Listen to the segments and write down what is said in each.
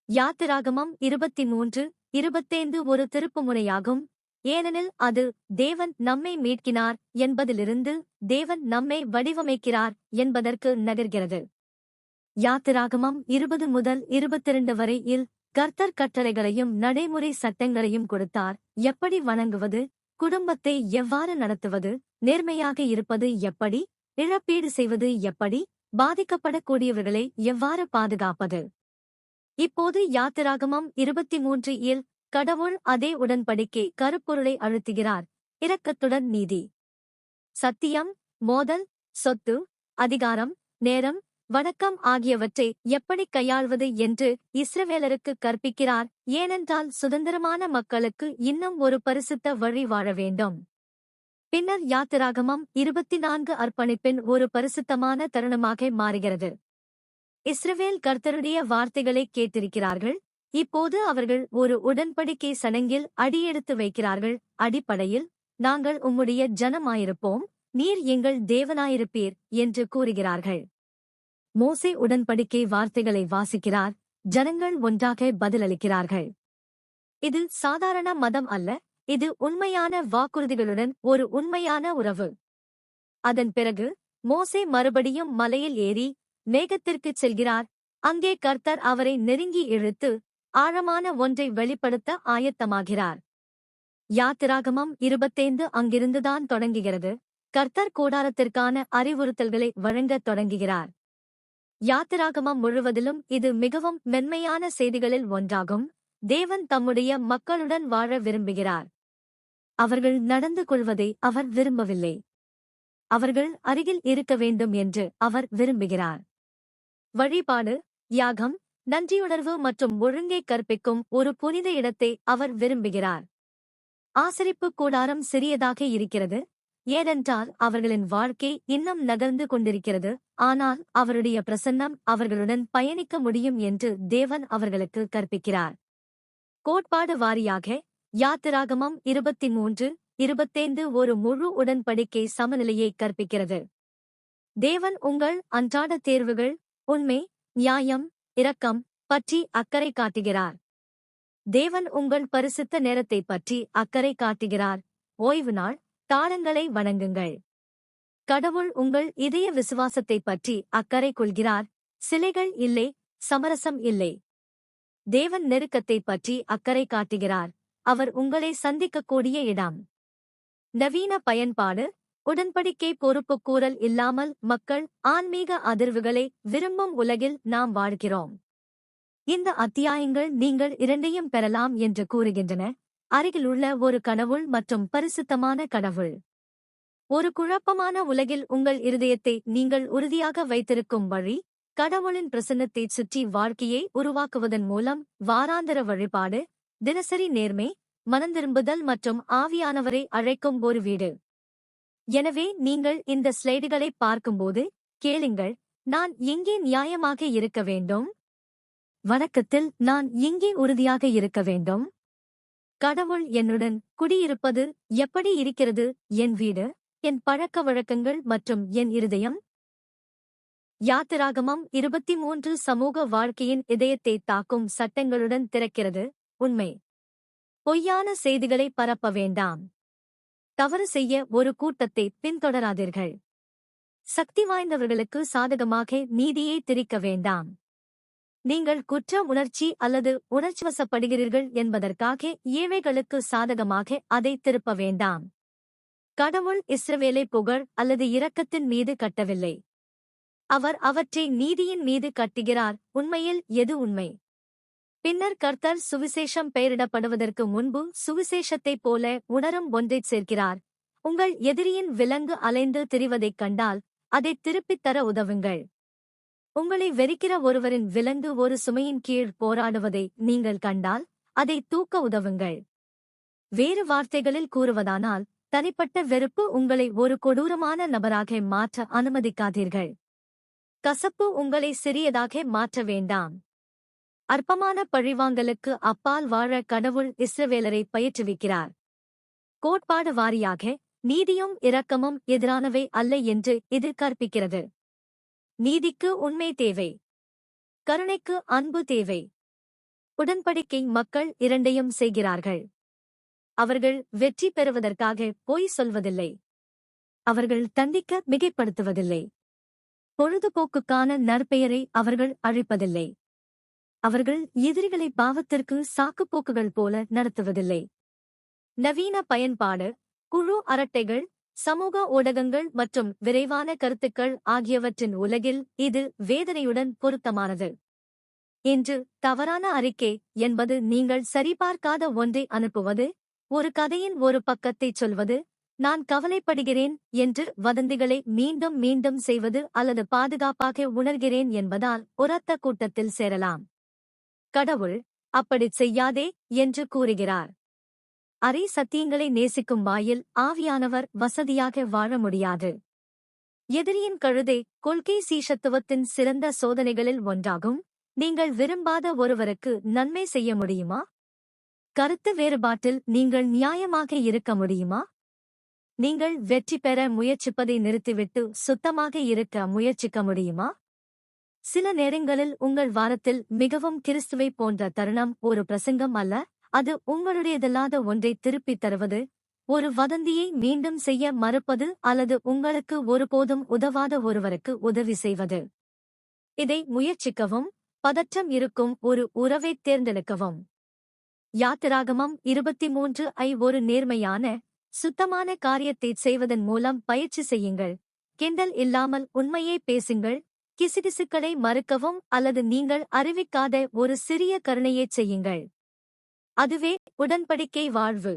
யாத்திராகமம் 23, 25 ஒரு திருப்புமுனையாகும். ஏனெனில் அது தேவன் நம்மை மீட்கினார் என்பதிலிருந்து தேவன் நம்மை வடிவமைக்கிறார் என்பதற்கு நகர்கிறது. யாத்திராகமம் 20 முதல் 22 வரை இல் கர்த்தர் கட்டளைகளையும் நடைமுறை சட்டங்களையும் கொடுத்தார். எப்படி வணங்குவது, குடும்பத்தை எவ்வாறு நடத்துவது, நேர்மையாக இருப்பது எப்படி, இழப்பீடு செய்வது எப்படி, பாதிக்கப்படக்கூடியவர்களை எவ்வாறு பாதுகாப்பது. இப்போது யாத்திராகமம் 23 இல் கடவுள் அதே உடன்படிக்கை கருப்பொருளை அழுத்துகிறார். இரக்கத்துடன் நீதி, சத்தியம், மோதல், சொத்து, அதிகாரம், நேரம், வணக்கம் ஆகியவற்றை எப்படி கையாள்வது என்று இஸ்ரவேலருக்கு கற்பிக்கிறார். ஏனென்றால் சுதந்திரமான மக்களுக்கு இன்னும் ஒரு பரிசுத்த வழி வாழ வேண்டும். பின்னர் யாத்திராகமம் 24 அர்ப்பணிப்பின் ஒரு பரிசுத்தமான தருணமாக மாறுகிறது. இஸ்ரவேல் கர்த்தருடைய வார்த்தைகளை கேட்டிருக்கிறார்கள். இப்போது அவர்கள் ஒரு உடன்படிக்கை சடங்கில் அடியெடுத்து வைக்கிறார்கள். அடிப்படையில், நாங்கள் உம்முடைய ஜனமாயிருப்போம், நீர் எங்கள் தேவனாயிருப்பீர் என்று கூறுகிறார்கள். மோசே உடன்படிக்கை வார்த்தைகளை வாசிக்கிறார். ஜனங்கள் ஒன்றாக பதிலளிக்கிறார்கள். இது சாதாரண மதம் அல்ல, இது உண்மையான வாக்குறுதிகளுடன் ஒரு உண்மையான உறவு. அதன் பிறகு மோசே மறுபடியும் மலையில் ஏறி மேகத்திற்குச் செல்கிறார். அங்கே கர்த்தர் அவரை நெருங்கி இழுத்து ஆழமான ஒன்றை வெளிப்படுத்த ஆயத்தமாகிறார். யாத்திராகமம் 25 அங்கிருந்துதான் தொடங்குகிறது. கர்த்தர் கூடாரத்திற்கான அறிவுறுத்தல்களை வழங்கத் தொடங்குகிறார். யாத்திராகமம் முழுவதிலும் இது மிகவும் மென்மையான செய்திகளில் ஒன்றாகும். தேவன் தம்முடைய மக்களுடன் வாழ விரும்புகிறார். அவர்கள் நடந்து கொள்வதை அவர் விரும்பவில்லை. அவர்கள் அருகில் இருக்க வேண்டும் என்று அவர் விரும்புகிறார். வழிபாடு, யாகம், நன்றியுணர்வு மற்றும் ஒழுங்கை கற்பிக்கும் ஒரு புனித இடத்தை அவர் விரும்புகிறார். ஆசரிப்பு கூடாரம் சிறியதாக இருக்கிறது, ஏனென்றால் அவர்களின் வாழ்க்கை இன்னும் நகர்ந்து கொண்டிருக்கிறது. ஆனால் அவருடைய பிரசன்னம் அவர்களுடன் பயணிக்க முடியும் என்று தேவன் அவர்களுக்கு கற்பிக்கிறார். கோட்பாடு வாரியாக யாத்திராகமம் 23, 25 ஒரு முழு உடன்படிக்கை சமநிலையை கற்பிக்கிறது. தேவன் உங்கள் அன்றாட தேர்வுகள், உண்மை, நியாயம், இரக்கம் பற்றி அக்கறை காட்டுகிறார். தேவன் உங்கள் பரிசுத்த நேரத்தை பற்றி அக்கறை காட்டுகிறார். ஓய்வு நாள், தாளங்களை வணங்குங்கள். கடவுள் உங்கள் இதய விசுவாசத்தை பற்றி அக்கறை கொள்கிறார். சிலைகள் இல்லை, சமரசம் இல்லை. தேவன் நெருக்கத்தை பற்றி அக்கறை காட்டுகிறார். அவர் உங்களை சந்திக்கக்கூடிய இடம். நவீன பயன்பாடு, உடன்படிக்கை பொறுப்புக்கூறல் இல்லாமல் மக்கள் ஆன்மீக அதிர்வுகளை விரும்பும் உலகில் நாம் வாழ்கிறோம். இந்த அத்தியாயங்கள் நீங்கள் இரண்டையும் பெறலாம் என்று கூறுகின்றன. அருகிலுள்ள ஒரு கடவுள் மற்றும் பரிசுத்தமான கடவுள். ஒரு குழப்பமான உலகில் உங்கள் இருதயத்தை நீங்கள் உறுதியாக வைத்திருக்கும் வழி, கடவுளின் பிரசன்னத்தைச் சுற்றி வாழ்க்கையை உருவாக்குவதன் மூலம் வாராந்திர வழிபாடு, தினசரி நேர்மை, மனந்திரும்புதல் மற்றும் ஆவியானவரை அழைக்கும் ஒரு வீடு. எனவே நீங்கள் இந்த ஸ்லைடுகளை பார்க்கும்போது கேளுங்கள், நான் எங்கே நியாயமாக இருக்க வேண்டும்? வணக்கத்தில் நான் எங்கே உறுதியாக இருக்க வேண்டும்? கடவுள் என்னுடன் குடியிருப்பது எப்படி இருக்கிறது? என் வீடு, என் பழக்க வழக்கங்கள் மற்றும் என் இருதயம். யாத்திராகமம் 23 சமூக வாழ்க்கையின் இதயத்தை தாக்கும் சட்டங்களுடன் திறக்கிறது. உண்மை, பொய்யான செய்திகளை பரப்ப வேண்டாம். தவறு செய்ய ஒரு கூட்டத்தை பின்தொடராதீர்கள். சக்தி வாய்ந்தவர்களுக்கு சாதகமாக நீதியை திரிக்க வேண்டாம். நீங்கள் குற்ற உணர்ச்சி அல்லது உணர்ச்சிவசப்படுகிறீர்கள் என்பதற்காக ஏழைகளுக்கு சாதகமாக அதை திருப்ப வேண்டாம். கடவுள் இஸ்ரவேலை புகழ் அல்லது இரக்கத்தின் மீது கட்டவில்லை. அவர் அவற்றை நீதியின் மீது கட்டுகிறார். உண்மையில் எது உண்மை? பின்னர் கர்த்தர் சுவிசேஷம் பெயரிடப்படுவதற்கு முன்பு சுவிசேஷத்தைப் போல உணரும் ஒன்றைச் சேர்க்கிறார். உங்கள் எதிரியின் விலங்கு அலைந்து திரிவதைக் கண்டால் அதைத் திருப்பித் தர உதவுங்கள். உங்களை வெறுக்கிற ஒருவரின் விலங்கு ஒரு சுமையின் கீழ் போராடுவதை நீங்கள் கண்டால் அதை தூக்க உதவுங்கள். வேறு வார்த்தைகளில் கூறுவதானால், தனிப்பட்ட வெறுப்பு உங்களை ஒரு கொடூரமான நபராக மாற்ற அனுமதிக்காதீர்கள். கசப்பு உங்களை சிறியதாக மாற்ற வேண்டாம். அற்பமான பழிவாங்கலுக்கு அப்பால் வாழ கடவுள் இஸ்ரவேலரை பயிற்றுவிக்கிறார். கோட்பாடு வாரியாக நீதியும் இரக்கமும் எதிரானவை அல்ல என்று இது கற்பிக்கிறது. நீதிக்கு உண்மை தேவை. கருணைக்கு அன்பு தேவை. உடன்படிக்கை மக்கள் இரண்டையும் செய்கிறார்கள். அவர்கள் வெற்றி பெறுவதற்காக பொய் சொல்வதில்லை. அவர்கள் தண்டிக்க மிகைப்படுத்துவதில்லை. பொழுதுபோக்குக்கான நற்பெயரை அவர்கள் அழிப்பதில்லை. அவர்கள் எதிரிகளை பாவத்திற்கு சாக்குப்போக்குகள் போல நடத்துவதில்லை. நவீன பயன்பாடு, குழு அரட்டைகள், சமூக ஊடகங்கள் மற்றும் விரைவான கருத்துக்கள் ஆகியவற்றின் உலகில் இது வேதனையுடன் பொருத்தமானது. இன்று தவறான அறிக்கை என்பது நீங்கள் சரிபார்க்காத ஒன்றை அனுப்புவது, ஒரு கதையின் ஒரு பக்கத்தைச் சொல்வது, நான் கவலைப்படுகிறேன் என்று வதந்திகளை மீண்டும் மீண்டும் செய்வது அல்லது பாதுகாப்பாக உணர்கிறேன் என்பதால் ஒரத்த கூட்டத்தில் சேரலாம். கடவுள் அப்படிச் செய்யாதே என்று கூறுகிறார். அரை சத்தியங்களை நேசிக்கும் வாயில் ஆவியானவர் வசதியாக வாழ முடியாது. எதிரியின் கழுதை கொள்கை சீஷத்துவத்தின் சிறந்த சோதனைகளில் ஒன்றாகும். நீங்கள் விரும்பாத ஒருவருக்கு நன்மை செய்ய முடியுமா? கருத்து வேறுபாட்டில் நீங்கள் நியாயமாக இருக்க முடியுமா? நீங்கள் வெற்றி பெற முயற்சிப்பதை நிறுத்திவிட்டு சுத்தமாக இருக்க முயற்சிக்க முடியுமா? சில நேரங்களில் உங்கள் வாரத்தில் மிகவும் கிறிஸ்துவை போன்ற தருணம் ஒரு பிரசங்கம் அல்ல, அது உங்களுடையதல்லாத ஒன்றை திருப்பித் தருவது, ஒரு வதந்தியை மீண்டும் செய்ய மறுப்பது அல்லது உங்களுக்கு ஒருபோதும் உதவாத ஒருவருக்கு உதவி செய்வது. இதை முயற்சிக்கவும், பதற்றம் இருக்கும் ஒரு உறவைத் தேர்ந்தெடுக்கவும். யாத்திராகமம் 23 ஒரு நேர்மையான, சுத்தமான காரியத்தைச் செய்வதன் மூலம் பயிற்சி செய்யுங்கள். கிண்டல் இல்லாமல் உண்மையை பேசுங்கள். கிசுகிசுக்களை மறுக்கவும் அல்லது நீங்கள் அறிவிக்காத ஒரு சிறிய கருணையைச் செய்யுங்கள். அதுவே உடன்படிக்கை வாழ்வு.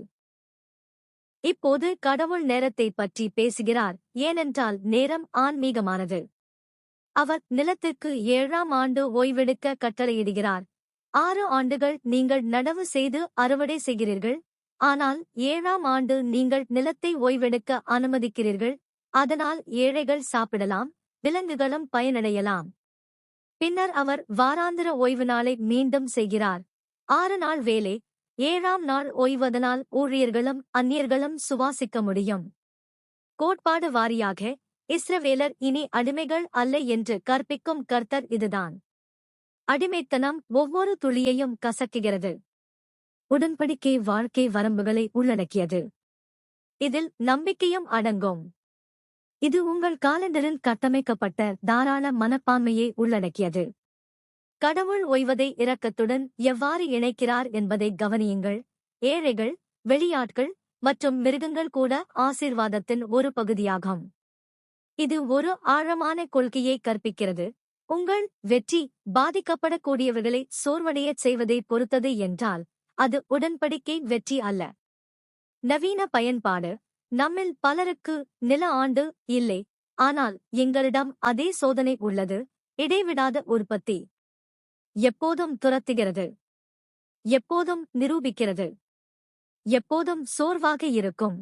இப்போது கடவுள் நேரத்தைப் பற்றி பேசுகிறார், ஏனென்றால் நேரம் ஆன்மீகமானது. அவர் நிலத்திற்கு 7ஆம் ஆண்டு ஓய்வெடுக்க கட்டளையிடுகிறார். 6 ஆண்டுகள் நீங்கள் நடவு செய்து அறுவடை செய்கிறீர்கள், ஆனால் 7ஆம் ஆண்டு நீங்கள் நிலத்தை ஓய்வெடுக்க அனுமதிக்கிறீர்கள். அதனால் ஏழைகள் சாப்பிடலாம், விலங்குகளும் பயனடையலாம். பின்னர் அவர் வாராந்திர ஓய்வு நாளை மீண்டும் செய்கிறார். 6 நாள் வேலை, 7ஆம் நாள் ஓய்வதனால் ஊழியர்களும் அந்நியர்களும் சுவாசிக்க முடியும். கோட்பாடு வாரியாக இஸ்ரவேலர் இனி அடிமைகள் அல்ல என்று கற்பிக்கும் கர்த்தர் இதுதான். அடிமைத்தனம் ஒவ்வொரு துளியையும் கசக்குகிறது. உடன்படிக்கை வாழ்க்கை வரம்புகளை உள்ளடக்கியது. இதில் நம்பிக்கையும் அடங்கும். இது உங்கள் காலண்டரில் கட்டமைக்கப்பட்ட தாராள மனப்பான்மையை உள்ளடக்கியது. கடவுள் ஓய்வதை இரக்கத்துடன் எவ்வாறு இணைக்கிறார் என்பதை கவனியுங்கள். ஏழைகள், வெளியாட்கள் மற்றும் மிருகங்கள் கூட ஆசீர்வாதத்தின் ஒரு பகுதியாகும். இது ஒரு ஆழமான கொள்கையை கற்பிக்கிறது. உங்கள் வெற்றி பாதிக்கப்படக்கூடியவர்களை சோர்வடையச் செய்வதைப் பொறுத்தது என்றால் அது உடன்படிக்கை வெற்றி அல்ல. நவீன பயன்பாடு, நம்மில் பலருக்கு நில ஆண்டு இல்லை, ஆனால் எங்களிடம் அதே சோதனை உள்ளது. இடைவிடாத உற்பத்தி எப்போதும் துரத்துகிறது, எப்போதும் நிரூபிக்கிறது, எப்போதும் சோர்வாக இருக்கும்.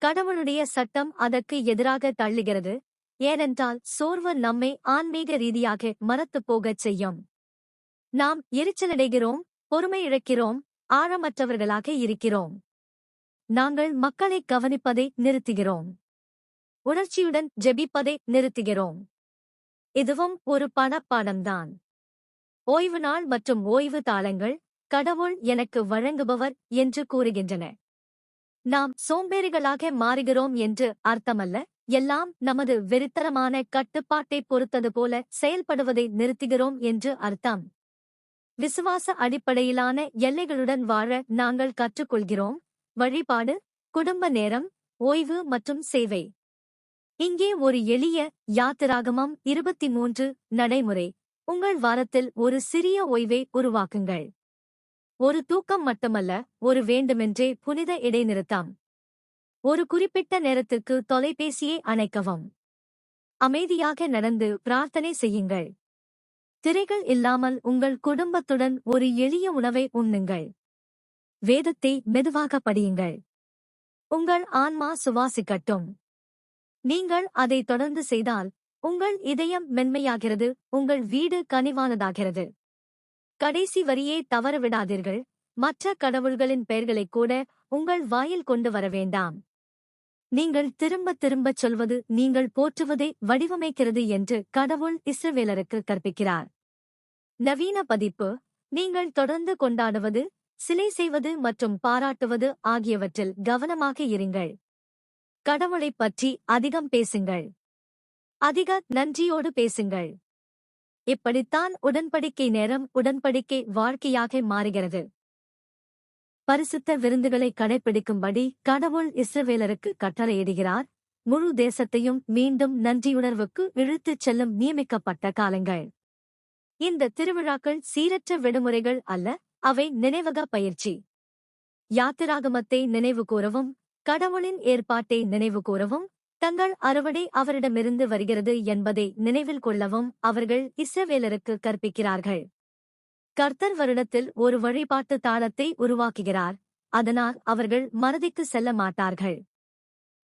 கடவுளுடைய சட்டம் அதற்கு எதிராக தள்ளுகிறது, ஏனென்றால் சோர்வு நம்மை ஆன்மீக ரீதியாக மரத்துப் போகச் செய்யும். நாம் எரிச்சலடைகிறோம், பொறுமை இழக்கிறோம், ஆழமற்றவர்களாக இருக்கிறோம். நாங்கள் மக்களை கவனிப்பதை நிறுத்துகிறோம், உணர்ச்சியுடன் ஜெபிப்பதை நிறுத்துகிறோம். இதுவும் ஒரு பணப்பாடம்தான். ஓய்வு நாள் மற்றும் ஓய்வு தாளங்கள் கடவுள் எனக்கு வழங்குபவர் என்று கூறுகின்றன. நாம் சோம்பேறிகளாக மாறுகிறோம் என்று அர்த்தமல்ல, எல்லாம் நமது வெறித்தனமான கட்டுப்பாட்டைப் பொறுத்தது போல செயல்படுவதை நிறுத்துகிறோம் என்று அர்த்தம். விசுவாச அடிப்படையிலான எல்லைகளுடன் வாழ நாங்கள் கற்றுக்கொள்கிறோம். வழிபாடு, குடும்ப நேரம், ஓய்வு மற்றும் சேவை. இங்கே ஒரு எளிய யாத்திராகமம் 23 நடைமுறை. உங்கள் வாரத்தில் ஒரு சிறிய ஓய்வை உருவாக்குங்கள். ஒரு தூக்கம் மட்டுமல்ல, ஒரு வேண்டுமென்றே புனித இடைநிறுத்தம். ஒரு குறிப்பிட்ட நேரத்திற்கு தொலைபேசியை அணைக்கவும். அமைதியாக நடந்து பிரார்த்தனை செய்யுங்கள். திரைகள் இல்லாமல் உங்கள் குடும்பத்துடன் ஒரு எளிய உணவை உண்ணுங்கள். வேதத்தை மெதுவாக படியுங்கள். உங்கள் ஆன்மா சுவாசிக்கட்டும். நீங்கள் அதை தொடர்ந்து செய்தால் உங்கள் இதயம் மென்மையாகிறது, உங்கள் வீடு கனிவானதாகிறது. கடைசி வரியை தவறவிடாதீர்கள். மற்ற கடவுள்களின் பெயர்களைக் கூட உங்கள் வாயில் கொண்டு வர வேண்டாம். நீங்கள் திரும்ப திரும்பச் சொல்வது நீங்கள் போற்றுவதை வடிவமைக்கிறது என்று கடவுள் இஸ்ரவேலருக்கு கற்பிக்கிறார். நவீன பதிப்பு, நீங்கள் தொடர்ந்து கொண்டாடுவது, சிலை செய்வது மற்றும் பாராட்டுவது ஆகியவற்றில் கவனமாக இருங்கள். கடவுளைப் பற்றி அதிகம் பேசுங்கள். அதிக நன்றியோடு பேசுங்கள். இப்படித்தான் உடன்படிக்கை நேரம் உடன்படிக்கை வாழ்க்கையாக மாறுகிறது. பரிசுத்த விருந்துகளை கடைப்பிடிக்கும்படி கடவுள் இஸ்ரவேலருக்கு கட்டளையிடுகிறார். முழு தேசத்தையும் மீண்டும் நன்றியுணர்வுக்கு இழுத்துச் செல்லும் நியமிக்கப்பட்ட காலங்கள். இந்த திருவிழாக்கள் சீரற்ற விடுமுறைகள் அல்ல, அவை நினைவக பயிற்சி. யாத்திராகமத்தை நினைவுகூரவும், கடவுளின் ஏற்பாட்டை நினைவுகூரவும், தங்கள் அறுவடை அவரிடமிருந்து வருகிறது என்பதை நினைவில் கொள்ளவும் அவர்கள் இஸ்ரவேலருக்கு கற்பிக்கிறார்கள். கர்த்தர் வருடத்தில் ஒரு வழிபாட்டு தாளத்தை உருவாக்குகிறார், அதனால் அவர்கள் மறதிக்கு செல்ல மாட்டார்கள்.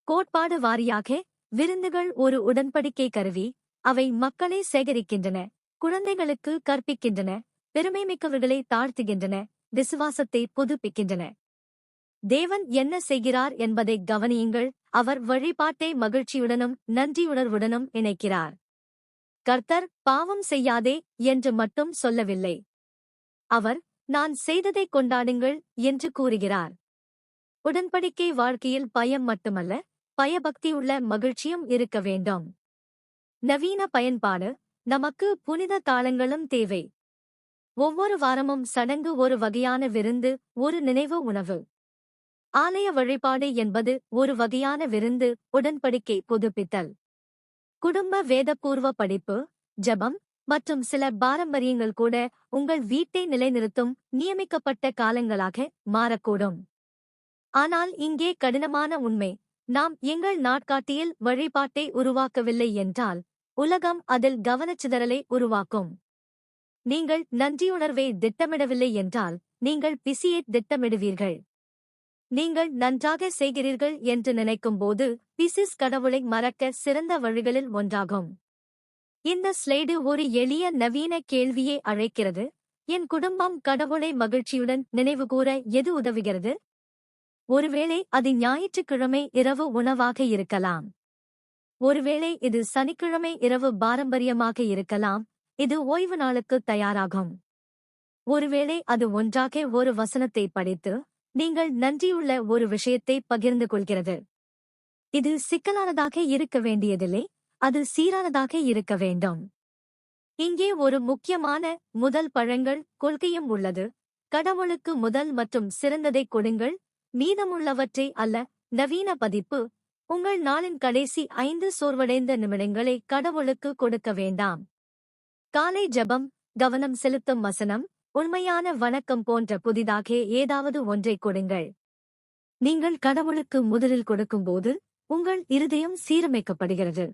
கோட்பாடு வாரியாக விருந்துகள் ஒரு உடன்படிக்கை கருவி. அவை மக்களை சேகரிக்கின்றன, குழந்தைகளுக்கு கற்பிக்கின்றன, பெருமைமிக்கவர்களை தாழ்த்துகின்றன, விசுவாசத்தை புதுப்பிக்கின்றன. தேவன் என்ன செய்கிறார் என்பதை கவனியுங்கள். அவர் வழிபாட்டை மகிழ்ச்சியுடனும் நன்றியுணர்வுடனும் இணைக்கிறார். கர்த்தர் பாவம் செய்யாதே என்று மட்டும் சொல்லவில்லை. அவர் நான் செய்ததைக் கொண்டாடுங்கள் என்று கூறுகிறார். உடன்படிக்கை வாழ்க்கையில் பயம் மட்டுமல்ல, பயபக்தியுள்ள மகிழ்ச்சியும் இருக்க வேண்டும். நவீன பயன்பாடு. நமக்கு புனித தாளங்களும் தேவை. ஒவ்வொரு வாரமும் சடங்கு, ஒரு வகையான விருந்து, ஒரு நினைவு உணவு. ஆலய வழிபாடு என்பது ஒரு வகையான விருந்து, உடன்படிக்கை புதுப்பித்தல். குடும்ப வேதபூர்வ படிப்பு, ஜெபம் மற்றும் சில பாரம்பரியங்கள் கூட உங்கள் வீட்டை நிலைநிறுத்தும் நியமிக்கப்பட்ட காலங்களாக மாறக்கூடும். ஆனால் இங்கே கடினமான உண்மை, நாம் எங்கள் நாட்காட்டியில் வழிபாட்டை உருவாக்கவில்லை என்றால் உலகம் அதில் கவனச்சிதறலை உருவாக்கும். நீங்கள் நன்றியுணர்வை திட்டமிடவில்லை என்றால் நீங்கள் பிஸியை திட்டமிடுவீர்கள். நீங்கள் நன்றாக செய்கிறீர்கள் என்று நினைக்கும்போது பிசிஸ் கடவுளை மறக்க சிறந்த வழிகளில் ஒன்றாகும். இந்த ஸ்லைடு ஒரு எளிய நவீன கேள்வியை அழைக்கிறது. என் குடும்பம் கடவுளை மகிழ்ச்சியுடன் நினைவுகூர எது உதவுகிறது? ஒருவேளை அது ஞாயிற்றுக்கிழமை இரவு உணவாக இருக்கலாம். ஒருவேளை இது சனிக்கிழமை இரவு பாரம்பரியமாக இருக்கலாம். இது ஓய்வு நாளுக்கு தயாராகும். ஒருவேளை அது ஒன்றாக ஒரு வசனத்தை படித்து நீங்கள் நன்றியுள்ள ஒரு விஷயத்தை பகிர்ந்து கொள்கிறது. இது சிக்கலானதாக இருக்க வேண்டியதில்லை, அது சீரானதாக இருக்க வேண்டும். இங்கே ஒரு முக்கியமான முதல் பழங்கள் கொள்கையும் உள்ளது. கடவுளுக்கு முதல் மற்றும் சிறந்ததை கொடுங்கள், மீதமுள்ளவற்றை அல்ல. நவீன பதிப்பு. உங்கள் நாளின் கடைசி 5 சோர்வடைந்த நிமிடங்களை கடவுளுக்கு கொடுக்க வேண்டாம். காலை ஜெபம், கவனம் செலுத்தும் வசனம், உண்மையான வணக்கம் போன்ற புதிதாக ஏதாவது ஒன்றை கொடுங்கள். நீங்கள் கடவுளுக்கு முதலில் கொடுக்கும்போது உங்கள் இருதயம் சீரமைக்கப்படுகிறது.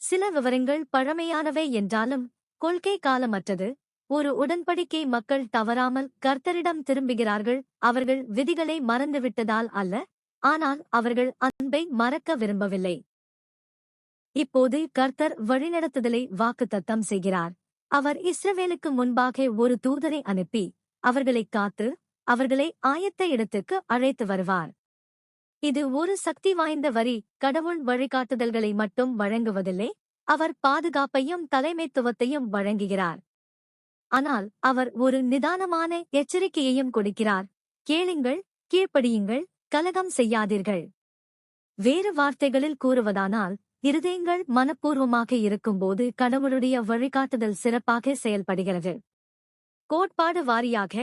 சில விவரங்கள் பழமையானவை என்றாலும் கொள்கை காலமற்றது. ஒரு உடன்படிக்கை மக்கள் தவறாமல் கர்த்தரிடம் திரும்புகிறார்கள். அவர்கள் விதிகளை மறந்துவிட்டதால் அல்ல, ஆனால் அவர்கள் அன்பை மறக்க விரும்பவில்லை. இப்போது கர்த்தர் வழிநடத்துதலை வாக்குத்தத்தம் செய்கிறார். அவர் இஸ்ரவேலுக்கு முன்பாக ஒரு தூதரை அனுப்பி அவர்களைக் காத்து அவர்களை ஆயத்த இடத்துக்கு அழைத்து வருவார். இது ஒரு சக்தி வாய்ந்த வரி. கடவுள் வழிகாட்டுதல்களை மட்டும் வழங்குவதில்லை, அவர் பாதுகாப்பையும் தலைமைத்துவத்தையும் வழங்குகிறார். ஆனால் அவர் ஒரு நிதானமான எச்சரிக்கையையும் கொடுக்கிறார். கேளுங்கள், கீழ்ப்படியுங்கள், கலகம் செய்யாதீர்கள். வேறு வார்த்தைகளில் கூறுவதானால், இருதயங்கள் மனப்பூர்வமாக இருக்கும்போது கடவுளுடைய வழிகாட்டுதல் சிறப்பாக செயல்படுகிறது. கோட்பாடு வாரியாக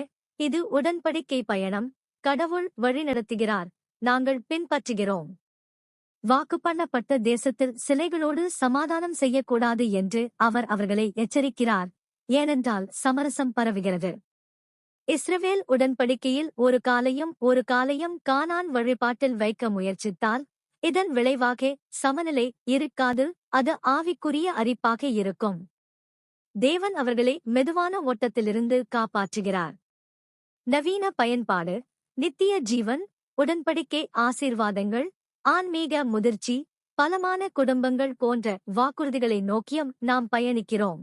இது உடன்படிக்கை பயணம். கடவுள் வழிநடத்துகிறார், நாங்கள் பின்பற்றுகிறோம். வாக்கு பண்ணப்பட்ட தேசத்தில் சிலைகளோடு சமாதானம் செய்யக்கூடாது என்று அவர் அவர்களை எச்சரிக்கிறார், ஏனென்றால் சமரசம் பரவுகிறது. இஸ்ரவேல் உடன்படிக்கையில் ஒரு காலையும் கானான் வழிபாட்டில் வைக்க முயற்சித்தால் இதன் விளைவாக சமநிலை இருக்காது, அது ஆவிக்குரிய அரிப்பாக இருக்கும். தேவன் அவர்களை மெதுவான ஓட்டத்திலிருந்து காப்பாற்றுகிறார். நவீன பயன்பாடு. நித்திய ஜீவன், உடன்படிக்கை ஆசீர்வாதங்கள், ஆன்மீக முதிர்ச்சி, பலமான குடும்பங்கள் போன்ற வாக்குறுதிகளை நோக்கியும் நாம் பயணிக்கிறோம்.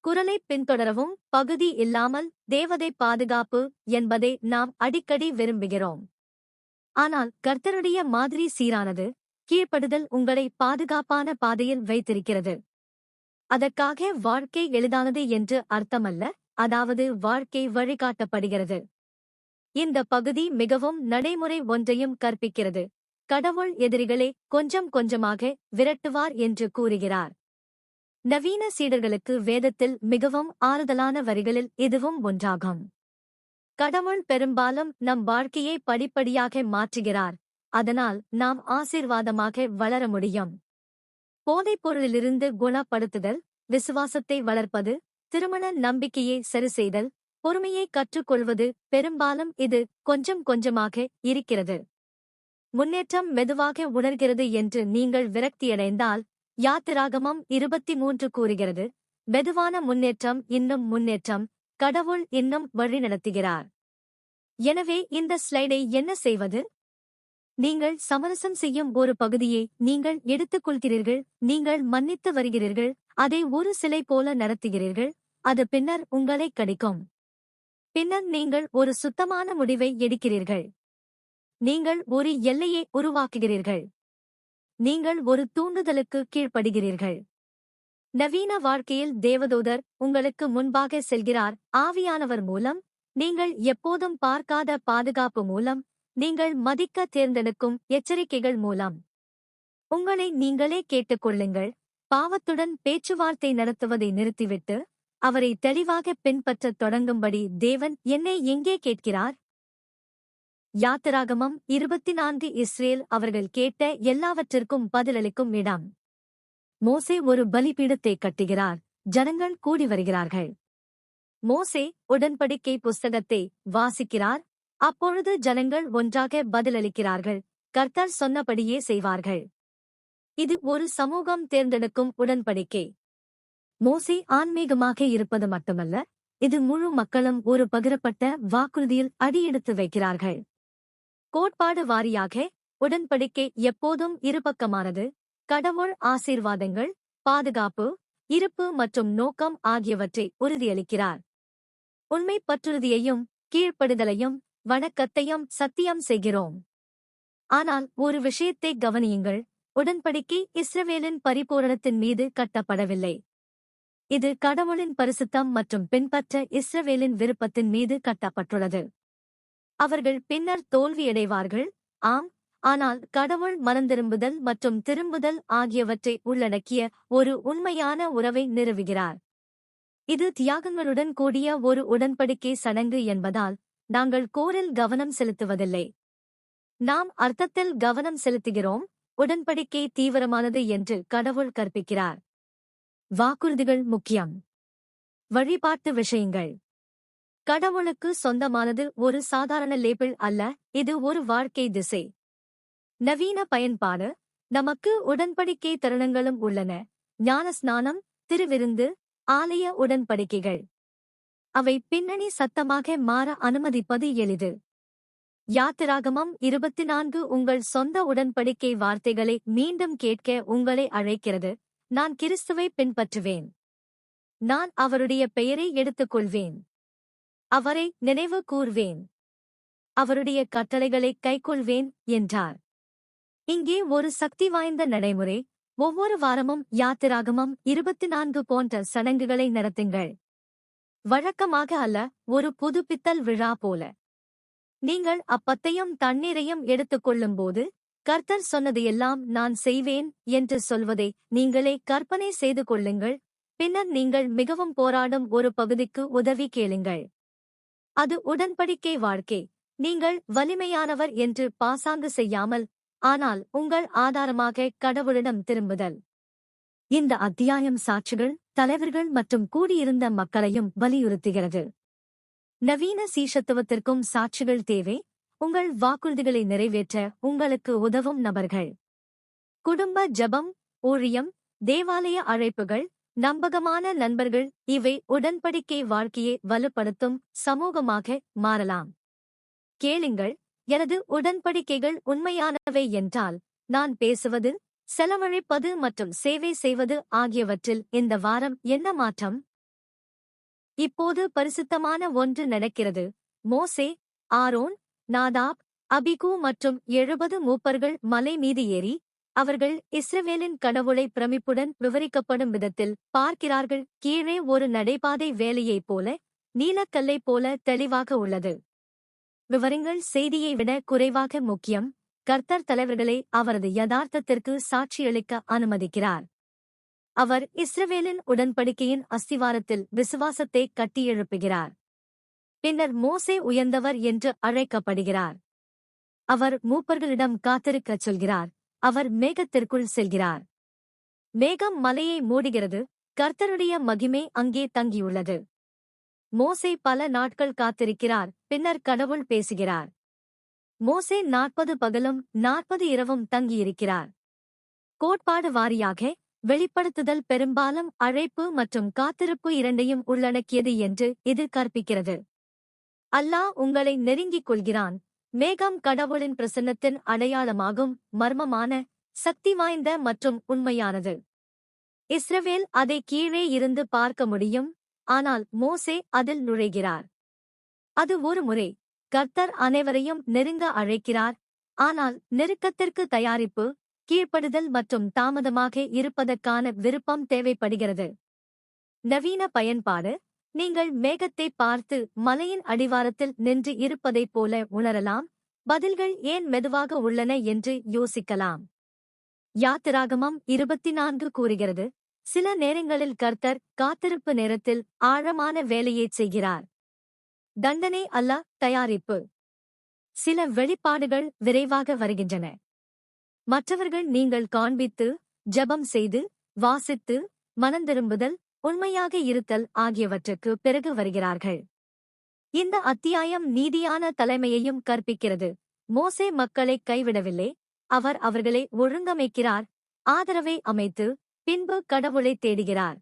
குரலை பின்தொடரவும் பகுதி இல்லாமல் தேவதை பாதுகாப்பு என்பதை நாம் அடிக்கடி விரும்புகிறோம். ஆனால் கர்த்தருடைய மாதிரி சீரானது. கீழ்ப்படுதல் உங்களை பாதுகாப்பான பாதையில் வைத்திருக்கிறது. அதற்காக வாழ்க்கை எளிதானது என்று அர்த்தமல்ல, அதாவது வாழ்க்கை வழிகாட்டப்படுகிறது. இந்த பகுதி மிகவும் நடைமுறை ஒன்றையும் கற்பிக்கிறது. கடவுள் எதிரிகளை கொஞ்சம் கொஞ்சமாக விரட்டுவார் என்று கூறுகிறார். நவீன சீடர்களுக்கு வேதத்தில் மிகவும் ஆறுதலான வரிகளில் இதுவும் ஒன்றாகும். கடவுள் பெரும்பாலும் நம் வாழ்க்கையை படிப்படியாக மாற்றுகிறார், அதனால் நாம் ஆசீர்வாதமாக வளர முடியும். போதைப்பொருளிலிருந்து குணப்படுத்துதல், விசுவாசத்தை வளர்ப்பது, திருமண நம்பிக்கையை சரிசெய்தல், பொறுமையை கற்றுக்கொள்வது, பெரும்பாலும் இது கொஞ்சம் கொஞ்சமாக இருக்கிறது. முன்னேற்றம் மெதுவாக உணர்கிறது என்று நீங்கள் விரக்தியடைந்தால், யாத்திராகமம் 23 கூறுகிறது, மெதுவான முன்னேற்றம் இன்னும் முன்னேற்றம், கடவுள் இன்னும் வழிநடத்துகிறார். எனவே இந்த ஸ்லைடை என்ன செய்வது? நீங்கள் சமரசம் செய்யும் ஒரு பகுதியை நீங்கள் எடுத்துக்கொள்கிறீர்கள், நீங்கள் மன்னித்து வருகிறீர்கள், அதை ஒரு சிலை போல நடத்துகிறீர்கள், அது பின்னர் உங்களை கடிக்கும். பின்னர் நீங்கள் ஒரு சுத்தமான முடிவை எடுக்கிறீர்கள். நீங்கள் ஒரு எல்லையை உருவாக்குகிறீர்கள். நீங்கள் ஒரு தூண்டுதலுக்கு கீழ்ப்படுகிறீர்கள். நவீன வாழ்க்கையில் தேவதூதர் உங்களுக்கு முன்பாக செல்கிறார், ஆவியானவர் மூலம், நீங்கள் எப்போதும் பார்க்காத பாதுகாப்பு மூலம், நீங்கள் மதிக்க தேர்ந்தெடுக்கும் எச்சரிக்கைகள் மூலம். உங்களை நீங்களே கேட்டுக்கொள்ளுங்கள், பாவத்துடன் பேச்சுவார்த்தை நடத்துவதை நிறுத்திவிட்டு, அவரை தெளிவாக பின்பற்றத் தொடங்கும்படி தேவன் என்னை எங்கே கேட்கிறார்? யாத்திராகமம் 24 இஸ்ரேல் அவர்கள் கேட்ட எல்லாவற்றிற்கும் பதிலளிக்கும் இடம். மோசே ஒரு பலிபீடத்தை கட்டுகிறார், ஜனங்கள் கூடி வருகிறார்கள். மோசே உடன்படிக்கை புஸ்தகத்தை வாசிக்கிறார், அப்பொழுது ஜனங்கள் ஒன்றாக பதிலளிக்கிறார்கள், கர்த்தர் சொன்னபடியே செய்வார்கள். இது ஒரு சமூகம் தேர்ந்தெடுக்கும் உடன்படிக்கை. மோசே ஆன்மீகமாக இருப்பது மட்டுமல்ல, இது முழு மக்களும் ஒரு பகிரப்பட்ட வாக்குறுதியில் அடியெடுத்து வைக்கிறார்கள். கோட்பாடு வாரியாக உடன்படிக்கை எப்போதும் இருபக்கமானது. கடவுள் ஆசீர்வாதங்கள், பாதுகாப்பு, இருப்பு மற்றும் நோக்கம் ஆகியவற்றை உறுதியளிக்கிறார். உண்மை பற்றுறுதியையும் கீழ்ப்படுதலையும் வணக்கத்தையும் சத்தியம் செய்கிறோம். ஆனால் ஒரு விஷயத்தை கவனியுங்கள், உடன்படிக்கை இஸ்ரவேலின் பரிபூரணத்தின் மீது கட்டப்படவில்லை. இது கடவுளின் பரிசுத்தம் மற்றும் பின்பற்ற இஸ்ரவேலின் விருப்பத்தின் மீது கட்டப்பட்டுள்ளது. அவர்கள் பின்னர் தோல்வியடைவார்கள், ஆம், ஆனால் கடவுள் மனந்திரும்புதல் மற்றும் திரும்புதல் ஆகியவற்றை உள்ளடக்கிய ஒரு உண்மையான உறவை நிறுவுகிறார். இது தியாகங்களுடன் கூடிய ஒரு உடன்படிக்கை சடங்கு என்பதால் நாங்கள் கோரில் கவனம் செலுத்துவதில்லை. நாம் அர்த்தத்தில் கவனம் செலுத்துகிறோம். உடன்படிக்கை தீவிரமானது என்று கடவுள் கற்பிக்கிறார். வாக்குறுதிகள் முக்கியம். வழிபாட்டு விஷயங்கள். கடவுளுக்கு சொந்தமானது ஒரு சாதாரண லேபிள் அல்ல, இது ஒரு வாழ்க்கை திசை. நவீன பயன்பாடு. நமக்கு உடன்படிக்கை தருணங்களும் உள்ளன. ஞானஸ்நானம், திருவிருந்து, ஆலய உடன்படிக்கைகள். அவை பின்னணி சத்தமாக மாற அனுமதிப்பது எளிது. யாத்திராகமம் 24 உங்கள் சொந்த உடன்படிக்கை வார்த்தைகளை மீண்டும் கேட்க உங்களை அழைக்கிறது. நான் கிறிஸ்துவை பின்பற்றுவேன். நான் அவருடைய பெயரை எடுத்துக்கொள்வேன். அவரை நினைவு கூர்வேன். அவருடைய கட்டளைகளை கைக்கொள்வேன் என்றார். இங்கே ஒரு சக்தி வாய்ந்த நடைமுறை. ஒவ்வொரு வாரமும் யாத்திராகமம் 24 போன்ற சடங்குகளை நடத்துங்கள். வழக்கமாக அல்ல, ஒரு புதுப்பித்தல் விழா போல. நீங்கள் அப்பத்தையும் தண்ணீரையும் எடுத்துக்கொள்ளும்போது, கர்த்தர் சொன்னதையெல்லாம் நான் செய்வேன் என்று சொல்வதை நீங்களே கற்பனை செய்து கொள்ளுங்கள். பின்னர் நீங்கள் மிகவும் போராடும் ஒரு பகுதிக்கு உதவி கேளுங்கள். அது உடன்படிக்கை வாழ்க்கை. நீங்கள் வலிமையானவர் என்று பாசாங்கு செய்யாமல், ஆனால் உங்கள் ஆதாரமாக கடவுளிடம் திரும்புதல். இந்த அத்தியாயம் சாட்சிகள், தலைவர்கள் மற்றும் கூடியிருந்த மக்களையும் வலியுறுத்துகிறது. நவீன சீஷத்துவத்திற்கும் சாட்சிகள் தேவை. உங்கள் வாக்குறுதிகளை நிறைவேற்ற உங்களுக்கு உதவும் நபர்கள். குடும்ப ஜெபம், ஊழியம், தேவாலய அழைப்புகள், நம்பகமான நண்பர்கள், இவை உடன்படிக்கை வாழ்க்கையை வலுப்படுத்தும் சமூகமாக மாறலாம். கேளுங்கள், எனது உடன்படிக்கைகள் உண்மையானவை என்றால், நான் பேசுவது, செலவழிப்பது மற்றும் சேவை செய்வது ஆகியவற்றில் இந்த வாரம் என்ன மாற்றம்? இப்போது பரிசுத்தமான ஒன்று நடக்கிறது. மோசே, ஆரோன், நாதாப், அபிகு மற்றும் 70 மூப்பர்கள் மலை மீது ஏறி, அவர்கள் இஸ்ரவேலின் கடவுளை பிரமிப்புடன் விவரிக்கப்படும் விதத்தில் பார்க்கிறார்கள். கீழே ஒரு நடைபாதை வேலையைப் போல, நீலக்கல்லை போல தெளிவாக உள்ளது. விவரங்கள் செய்தியை விட குறைவாக முக்கியம். கர்த்தர் தலைவர்களை அவரது யதார்த்தத்திற்கு சாட்சியளிக்க அனுமதிக்கிறார். அவர் இஸ்ரவேலின் உடன்படிக்கையின் அஸ்திவாரத்தில் விசுவாசத்தை கட்டியெழுப்புகிறார். பின்னர் மோசே உயர்ந்தவர் என்று அழைக்கப்படுகிறார். அவர் மூப்பர்களிடம் காத்திருக்கச் சொல்கிறார். அவர் மேகத்திற்குள் செல்கிறார். மேகம் மலையை மூடுகிறது. கர்த்தருடைய மகிமை அங்கே தங்கியுள்ளது. மோசே பல நாட்கள் காத்திருக்கிறார். பின்னர் கடவுள் பேசுகிறார். மோசே 40 பகலும் 40 இரவும் தங்கியிருக்கிறார். கோட்பாடு வாரியாக வெளிப்படுத்துதல் பெரும்பாலும் அழைப்பு மற்றும் காத்திருப்பு இரண்டையும் உள்ளடக்கியது என்று இது கற்பிக்கிறது. அல்லாஹ் உங்களை நெருங்கிக் கொள்கிறான். மேகம் கடவுளின் பிரசன்னத்தின் அடையாளமாகும். மர்மமான, சக்தி வாய்ந்த மற்றும் உண்மையானது. இஸ்ரவேல் அதை கீழே இருந்து பார்க்க முடியும். ஆனால் மோசே அதில் நுழைகிறார். அது ஒரு முறை. கர்த்தர் அனைவரையும் நெருங்க அழைக்கிறார். ஆனால் நெருக்கத்திற்கு தயாரிப்பு, கீழ்ப்படுதல் மற்றும் தாமதமாக இருப்பதற்கான விருப்பம் தேவைப்படுகிறது. நவீன பயன்பாடு. நீங்கள் மேகத்தை பார்த்து மலையின் அடிவாரத்தில் நின்று இருப்பதைப் போல உணரலாம். பதில்கள் ஏன் மெதுவாக உள்ளன என்று யோசிக்கலாம். யாத்திராகமம் 24 கூறுகிறது, சில நேரங்களில் கர்த்தர் காத்திருப்பு நேரத்தில் ஆழமான வேலையைச் செய்கிறார். தண்டனை அல்ல, தயாரிப்பு. சில வெளிப்பாடுகள் விரைவாக வருகின்றன. மற்றவர்கள் நீங்கள் காண்பித்து, ஜெபம் செய்து, வாசித்து, மனந்திரும்புதல், உண்மையாக இருத்தல் ஆகியவற்றுக்கு பிறகு வருகிறார்கள். இந்த அத்தியாயம் நீதியான தலைமையையும் கற்பிக்கிறது. மோசே மக்களை கைவிடவில்லை. அவர் அவர்களை ஒழுங்கமைக்கிறார், ஆதரவை அமைத்து, பின்பு கடவுளை தேடுகிறார்.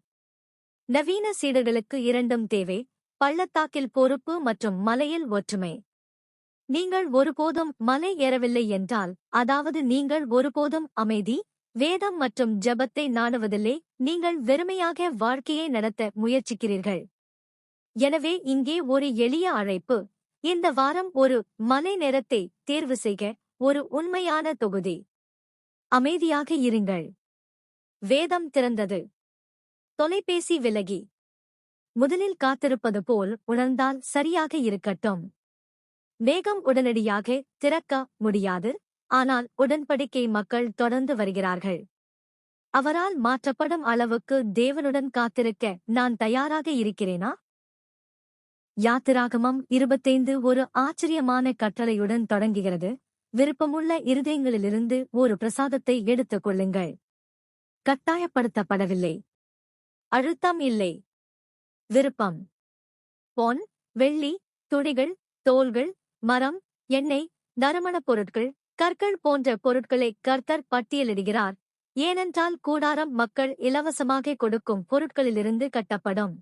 நவீன சீடர்களுக்கு இரண்டும் தேவை. பள்ளத்தாக்கில் பொறுப்பு மற்றும் மலையில் ஒற்றுமை. நீங்கள் ஒருபோதும் மலை ஏறவில்லை என்றால், அதாவது நீங்கள் ஒருபோதும் அமைதி, வேதம் மற்றும் ஜெபத்தை நாடுவதில்லை, நீங்கள் வெறுமையாக வாழ்க்கையை நடத்த முயற்சிக்கிறீர்கள். எனவே இங்கே ஒரு எளிய அழைப்பு. இந்த வாரம் ஒரு மலை நேரத்தை தேர்வு செய்க. ஒரு உண்மையான தொகுதி. அமைதியாக இருங்கள். வேதம் திறந்தது. தொலைபேசி விலகி. முதலில் காத்திருப்பது போல் உணர்ந்தால் சரியாக இருக்கட்டும். மேகம் உடனடியாக திறக்க முடியாது. ஆனால் உடன்படிக்கை மக்கள் தொடர்ந்து வருகிறார்கள். அவரால் மாற்றப்படும் அளவுக்கு தேவனுடன் காத்திருக்க நான் தயாராக இருக்கிறேனா? யாத்திராகமம் 25 ஒரு ஆச்சரியமான கட்டளையுடன் தொடங்குகிறது. விருப்பமுள்ள இருதயங்களிலிருந்து ஒரு பிரசாதத்தை எடுத்துக் கொள்ளுங்கள். கட்டாயப்படுத்தப்படவில்லை. அழுத்தம் இல்லை. விருப்பம். பொன், வெள்ளி, துணிகள், தோல்கள், மரம், எண்ணெய், நறுமணப் பொருட்கள், கற்கள் போன்ற பொருட்களை கர்த்தர் பட்டியலிடுகிறார். ஏனென்றால் கூடாரம் மக்கள் இலவசமாக கொடுக்கும் பொருட்களிலிருந்து கட்டப்படும்.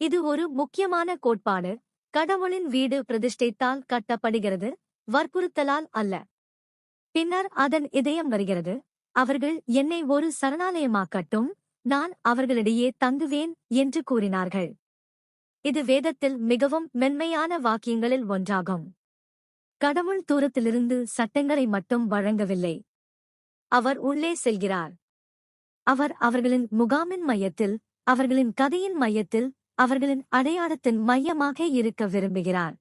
இது ஒரு முக்கியமான கோட்பாடு. கடவுளின் வீடு பிரதிஷ்டைத்தால் கட்டப்படுகிறது, வற்புறுத்தலால் அல்ல. பின்னர் அதன் இதயம் வருகிறது. அவர்கள் என்னை ஒரு சரணாலயமாக்கட்டும், நான் அவர்களிடையே தங்குவேன் என்று கூறினார்கள். இது வேதத்தில் மிகவும் மென்மையான வாக்கியங்களில் ஒன்றாகும். கடவுள் தூரத்திலிருந்து சட்டங்களை மட்டும் வழங்கவில்லை. அவர் உள்ளே செல்கிறார். அவர் அவர்களின் முகாமின் மையத்தில், அவர்களின் கதையின் மையத்தில், அவர்களின் அடையாளத்தின் மையமாக இருக்க விரும்புகிறார்.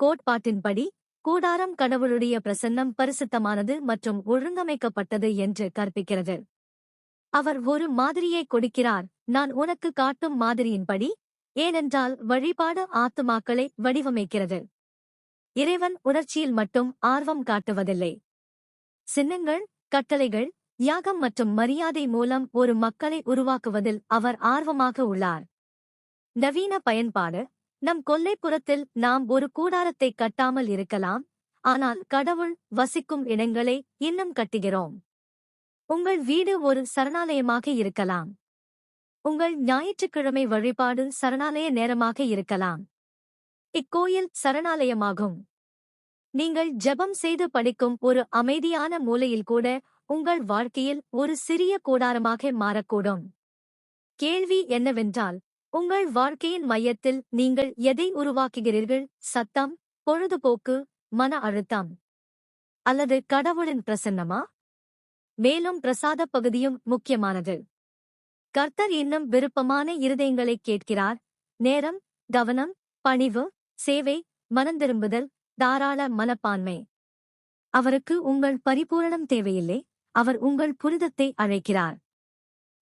கோட்பாட்டின்படி கூடாரம் கடவுளுடைய பிரசன்னம் பரிசுத்தமானது மற்றும் ஒழுங்கமைக்கப்பட்டது என்று கற்பிக்கிறது. அவர் ஒரு மாதிரியை கொடுக்கிறார். நான் உனக்கு காட்டும் மாதிரியின்படி. ஏனென்றால் வழிபாடு ஆத்துமாக்களை வடிவமைக்கிறது. இறைவன் உணர்ச்சியில் மட்டும் ஆர்வம் காட்டுவதில்லை. சின்னங்கள், கட்டளைகள், யாகம் மற்றும் மரியாதை மூலம் ஒரு மக்களை உருவாக்குவதில் அவர் ஆர்வமாக உள்ளார். நவீன பயன்பாடு. நம் கொல்லைப்புறத்தில் நாம் ஒரு கூடாரத்தை கட்டாமல் இருக்கலாம், ஆனால் கடவுள் வசிக்கும் இடங்களை இன்னும் கட்டுகிறோம். உங்கள் வீடு ஒரு சரணாலயமாக இருக்கலாம். உங்கள் ஞாயிற்றுக்கிழமை வழிபாடு சரணாலய நேரமாக இருக்கலாம். இக்கோயில் சரணாலயமாகும். நீங்கள் ஜெபம் செய்து படிக்கும் ஒரு அமைதியான மூலையில் கூட உங்கள் வாழ்க்கையில் ஒரு சிறிய கூடாரமாக மாறக்கூடும். கேள்வி என்னவென்றால், உங்கள் வாழ்க்கையின் மையத்தில் நீங்கள் எதை உருவாக்குகிறீர்கள்? சத்தம், பொழுதுபோக்கு, மன அழுத்தம், அல்லது கடவுளின் பிரசன்னமா? மேலும் பிரசாத பகுதியும் முக்கியமானது. கர்த்தர் இன்னும் விருப்பமான இருதயங்களைக் கேட்கிறார். நேரம், கவனம், பணிவு, சேவை, மனந்திரும்புதல், தாராள மனப்பான்மை. அவருக்கு உங்கள் பரிபூரணம் தேவையில்லை, அவர் உங்கள் புனிதத்தை அழைக்கிறார்.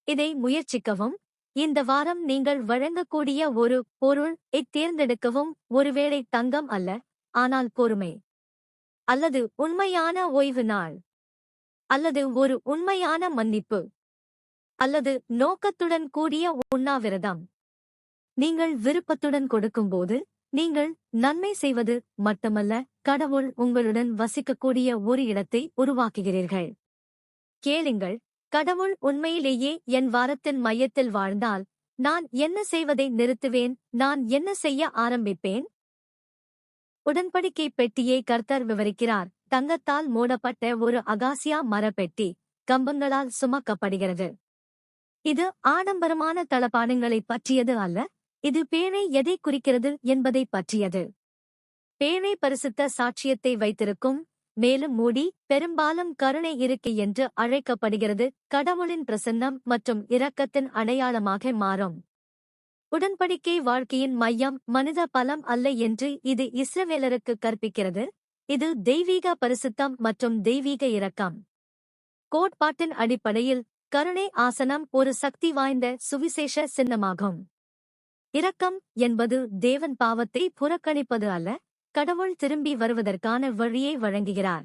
இதை முயற்சிக்கவும். இந்த வாரம் நீங்கள் வழங்கக்கூடிய ஒரு பொருள் தேர்ந்தெடுக்கவும். ஒருவேளை தங்கம் அல்ல, ஆனால் பொறுமை. அல்லது உண்மையான ஓய்வு நாள். அல்லது ஒரு உண்மையான மன்னிப்பு. அல்லது நோக்கத்துடன் கூடிய உண்ணாவிரதம். நீங்கள் விருப்பத்துடன் கொடுக்கும்போது நீங்கள் நன்மை செய்வது மட்டுமல்ல, கடவுள் உங்களுடன் வசிக்கக்கூடிய ஒரு இடத்தை உருவாக்குகிறீர்கள். கேளுங்கள், கடவுள் உண்மையிலேயே என் வாரத்தின் மையத்தில் வாழ்ந்தால் நான் என்ன செய்வதை நிறுத்துவேன், நான் என்ன செய்ய ஆரம்பிப்பேன்? உடன்படிக்கை பெட்டியை கர்த்தர் விவரிக்கிறார். தங்கத்தால் மூடப்பட்ட ஒரு அகாசியா மரப்பெட்டி கம்பங்களால் சுமக்கப்படுகிறது. இது ஆடம்பரமான தளபாடங்களைப் பற்றியது அல்ல, இது பேழை எதை குறிக்கிறது என்பதை பற்றியது. பேழை பரிசுத்த சாட்சியத்தை வைத்திருக்கும், மேலும் மூடி பெரும்பாலும் கருணை இருக்கை என்று அழைக்கப்படுகிறது, கடவுளின் பிரசன்னம் மற்றும் இரக்கத்தின் அடையாளமாக மாறும். உடன்படிக்கை வாழ்க்கையின் மையம் மனித பலம் அல்ல என்று இது இஸ்ரவேலருக்கு கற்பிக்கிறது, இது தெய்வீக பரிசுத்தம் மற்றும் தெய்வீக இரக்கம். கோட்பாட்டின் அடிப்படையில் கருணை ஆசனம் ஒரு சக்தி வாய்ந்த சுவிசேஷ சின்னமாகும். இரக்கம் என்பது தேவன் பாவத்தை புறக்கணிப்பது அல்ல, கடவுள் திரும்பி வருவதற்கான வழியை வழங்குகிறார்.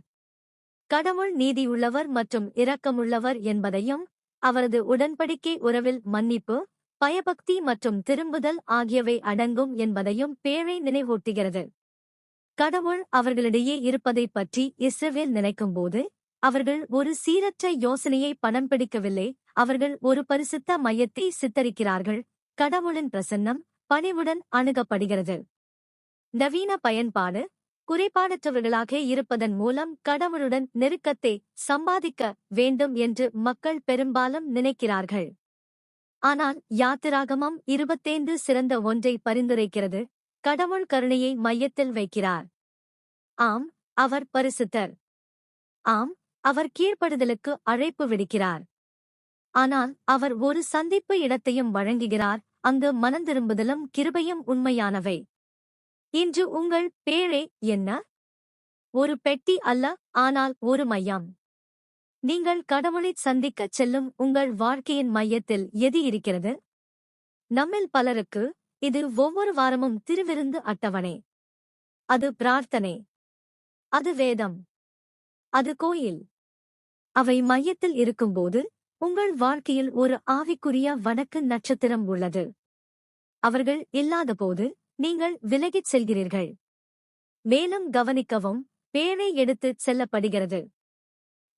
கடவுள் நீதியுள்ளவர் மற்றும் இரக்கமுள்ளவர் என்பதையும், அவரது உடன்படிக்கை உறவில் மன்னிப்பு, பயபக்தி மற்றும் திரும்புதல் ஆகியவை அடங்கும் என்பதையும் பேழை நினைவூட்டுகிறது. கடவுள் அவர்களிடையே இருப்பதைப் பற்றி இஸ்ரவேல் நினைக்கும்போது அவர்கள் ஒரு சீரற்ற யோசனையை படம் பிடிக்கவில்லை, அவர்கள் ஒரு பரிசுத்த மையத்தை சித்தரிக்கிறார்கள். கடவுளின் பிரசன்னம் பணிவுடன் அணுகப்படுகிறது. நவீன பயன்பாடு. குறைபாடற்றவர்களாக இருப்பதன் மூலம் கடவுளுடன் நெருக்கத்தை சம்பாதிக்க வேண்டும் என்று மக்கள் பெரும்பாலும் நினைக்கிறார்கள். ஆனால் யாத்திராகமம் 25 சிறந்த ஒன்றை பரிந்துரைக்கிறது, கடவுள் கருணையை மையத்தில் வைக்கிறார். ஆம், அவர் பரிசுத்தர். ஆம், அவர் கீழ்ப்படுதலுக்கு அழைப்பு விடுக்கிறார். ஆனால் அவர் ஒரு சந்திப்பு இடத்தையும் வழங்குகிறார், அங்கு மனந்திரும்புதலும் கிருபையும் உண்மையானவை. இன்று உங்கள் பேழை என்ன? ஒரு பெட்டி அல்ல, ஆனால் ஒரு மையம். நீங்கள் கடவுளைச் சந்திக்கச் செல்லும் உங்கள் வாழ்க்கையின் மையத்தில் எது இருக்கிறது? நம்மில் பலருக்கு இது ஒவ்வொரு வாரமும் திருவிருந்து அட்டவணை. அது பிரார்த்தனை. அது வேதம். அது கோயில். அவை மையத்தில் இருக்கும்போது உங்கள் வாழ்க்கையில் ஒரு ஆவிக்குரிய வடக்கு நட்சத்திரம் உள்ளது. அவர்கள் இல்லாதபோது நீங்கள் விலகிச் செல்கிறீர்கள். மேலும் கவனிக்கவும், பேழை எடுத்துச் செல்லப்படுகிறது.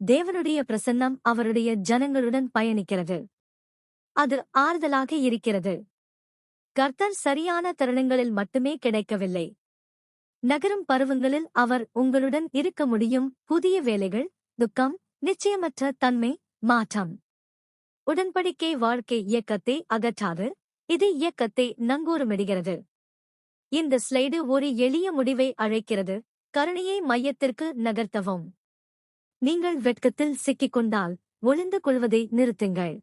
தேவனுடைய பிரசன்னம் அவருடைய ஜனங்களுடன் பயணிக்கிறது. அது ஆறுதலாக இருக்கிறது. கர்த்தர் சரியான தருணங்களில் மட்டுமே கிடைக்கவில்லை. நகரும் பருவங்களில் அவர் உங்களுடன் இருக்க முடியும். புதிய வேலைகள், துக்கம், நிச்சயமற்ற தன்மை, மாற்றம். உடன்படிக்கை வாழ்க்கை இயக்கத்தை அகற்றாது, இது இயக்கத்தை நங்கூரமிடுகிறது. இந்த ஸ்லைடு ஒரு எளிய முடிவை அழைக்கிறது, கருணையை மையத்திற்கு நகர்த்தவும். நீங்கள் வெட்கத்தில் சிக்கிக்கொண்டால் ஒளிந்து கொள்வதை நிறுத்துங்கள்.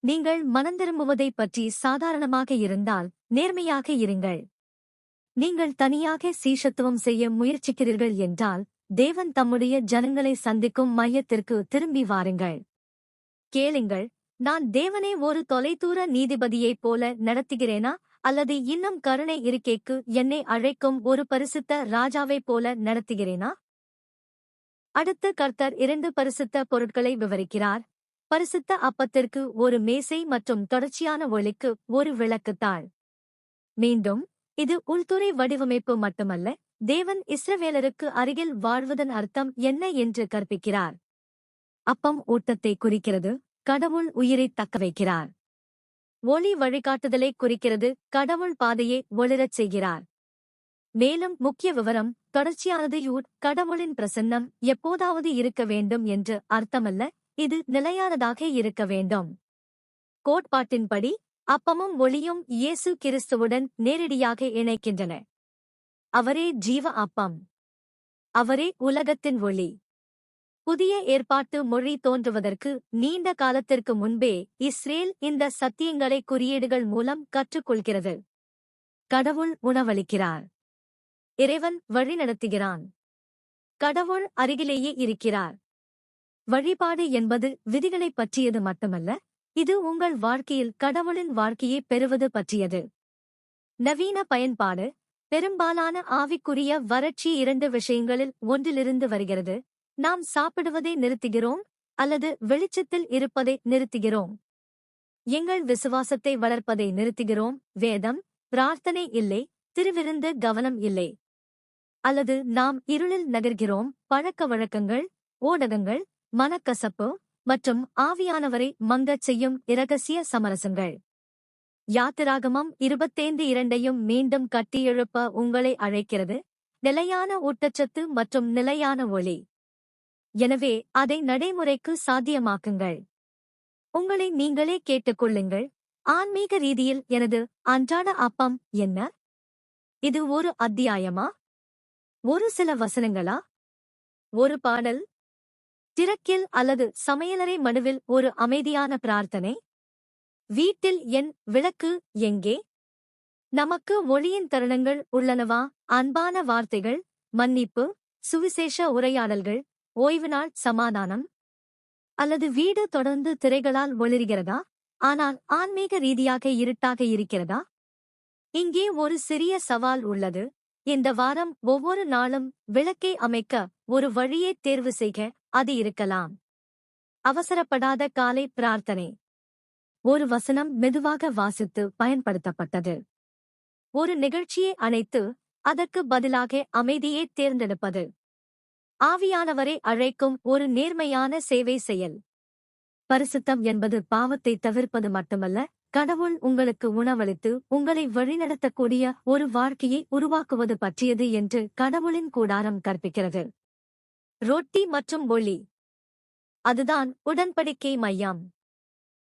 நீங்கள் மனந்திரும்புவதைப் பற்றி சாதாரணமாக இருந்தால் நேர்மையாக இருங்கள். நீங்கள் தனியாக சீஷத்துவம் செய்ய முயற்சிக்கிறீர்கள் என்றால் தேவன் தம்முடைய ஜனங்களை சந்திக்கும் மையத்திற்கு திரும்பி வாருங்கள். கேளுங்கள், நான் தேவனை ஒரு தொலைதூர நீதிபதியைப் போல நடத்துகிறேனா, அல்லது இன்னும் கருணை இருக்கைக்கு என்னை அழைக்கும் ஒரு பரிசுத்த ராஜாவைப் போல நடத்துகிறேனா? அடுத்து கர்த்தர் 2 பரிசுத்த பொருட்களை விவரிக்கிறார். பரிசுத்த அப்பத்திற்கு ஒரு மேசை மற்றும் தொடர்ச்சியான ஒளிக்கு ஒரு விளக்குத்தாள். மீண்டும், இது உள்துறை வடிவமைப்பு மட்டுமல்ல, தேவன் இஸ்ரவேலருக்கு அருகில் வாழ்வதன் அர்த்தம் என்ன என்று கற்பிக்கிறார். அப்பம் ஊட்டத்தை குறிக்கிறது, கடவுள் உயிரைத் தக்கவைக்கிறார். ஒளி வழிகாட்டுதலை குறிக்கிறது, கடவுள் பாதையை ஒளிரச் செய்கிறார். மேலும் முக்கிய விவரம், தொடர்ச்சியானது. கடவுளின் பிரசன்னம் எப்போதாவது இருக்க வேண்டும் என்று அர்த்தமல்ல, இது நிலையானதாக இருக்க வேண்டும். கோட்பாட்டின்படி அப்பமும் ஒளியும் இயேசு கிறிஸ்துவுடன் நேரடியாக இணைக்கின்றன. அவரே ஜீவ அப்பம். அவரே உலகத்தின் ஒளி. புதிய ஏற்பாட்டு மொழி தோன்றுவதற்கு நீண்ட காலத்திற்கு முன்பே இஸ்ரேல் இந்த சத்தியங்களை குறியீடுகள் மூலம் கற்றுக்கொள்கிறது. கடவுள் உணவளிக்கிறார். இறைவன் வழிநடத்துகிறான். கடவுள் அருகிலேயே இருக்கிறார். வழிபாடு என்பது விதிகளைப் பற்றியது மட்டுமல்ல, இது உங்கள் வாழ்க்கையில் கடவுளின் வாழ்க்கையை பெறுவது பற்றியது. நவீன பயன்பாடு பெரும்பாலான ஆவிக்குரிய வறட்சி இரண்டு விஷயங்களில் ஒன்றிலிருந்து வருகிறது. நாம் சாப்பிடுவதை நிறுத்துகிறோம் அல்லது வெளிச்சத்தில் இருப்பதை நிறுத்துகிறோம். எங்கள் விசுவாசத்தை வளர்ப்பதை நிறுத்துகிறோம். வேதம், பிரார்த்தனை இல்லை, திருவிருந்து கவனம் இல்லை. அல்லது நாம் இருளில் நகர்கிறோம். பழக்க வழக்கங்கள், ஊடகங்கள், மனக்கசப்பு மற்றும் ஆவியானவரை மங்கச் செய்யும் இரகசிய சமரசங்கள். யாத்திராகமம் 25:2 மீண்டும் கட்டியெழுப்ப உங்களை அழைக்கிறது. நிலையான ஊட்டச்சத்து மற்றும் நிலையான ஒளி. எனவே அதை நடைமுறைக்கு சாத்தியமாக்குங்கள். உங்களை நீங்களே கேட்டுக்கொள்ளுங்கள். ஆன்மீக ரீதியில் எனது அன்றாட அப்பம் என்ன? இது ஒரு அத்தியாயமா? ஒரு சில வசனங்களா? ஒரு பாடல்? திரக்கில் அல்லது சமையலறை மடுவில் ஒரு அமைதியான பிரார்த்தனை? வீட்டில் என் விளக்கு எங்கே? நமக்கு ஒளியின் தருணங்கள் உள்ளனவா? அன்பான வார்த்தைகள், மன்னிப்பு, சுவிசேஷ உரையாடல்கள், ஓய்வு நாள் சமாதானம்? அல்லது வீடு தொடர்ந்து திரைகளால் ஒளிர்கிறதா, ஆனால் ஆன்மீக ரீதியாக இருட்டாக இருக்கிறதா? இங்கே ஒரு சிறிய சவால் உள்ளது. இந்த வாரம் ஒவ்வொரு நாளும் விளக்கை அமைக்க ஒரு வழியை தேர்வு செய்க. அது இருக்கலாம். அவசரப்படாத காலை பிரார்த்தனை. ஒரு வசனம் மெதுவாக வாசித்து பயன்படுத்தப்பட்டது. ஒரு நிகழ்ச்சியை அணைத்து அதற்கு பதிலாக அமைதியை தேர்ந்தெடுப்பது. ஆவியானவரை அழைக்கும் ஒரு நேர்மையான சேவை செயல். பரிசுத்தம் என்பது பாவத்தை தவிர்ப்பது மட்டுமல்ல, கடவுள் உங்களுக்கு உணவளித்து உங்களை வழிநடத்தக்கூடிய ஒரு வாழ்க்கையை உருவாக்குவது பற்றியது என்று கடவுளின் கூடாரம் கற்பிக்கிறது. ரொட்டி மற்றும் ஒளி. அதுதான் உடன்படிக்கை மையம்.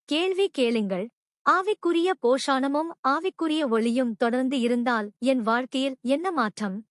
கேள்வி கேளுங்கள். ஆவிக்குரிய போஷாணமும் ஆவிக்குரிய ஒளியும் தொடர்ந்து இருந்தால் என் வாழ்க்கையில் என்ன மாற்றம்?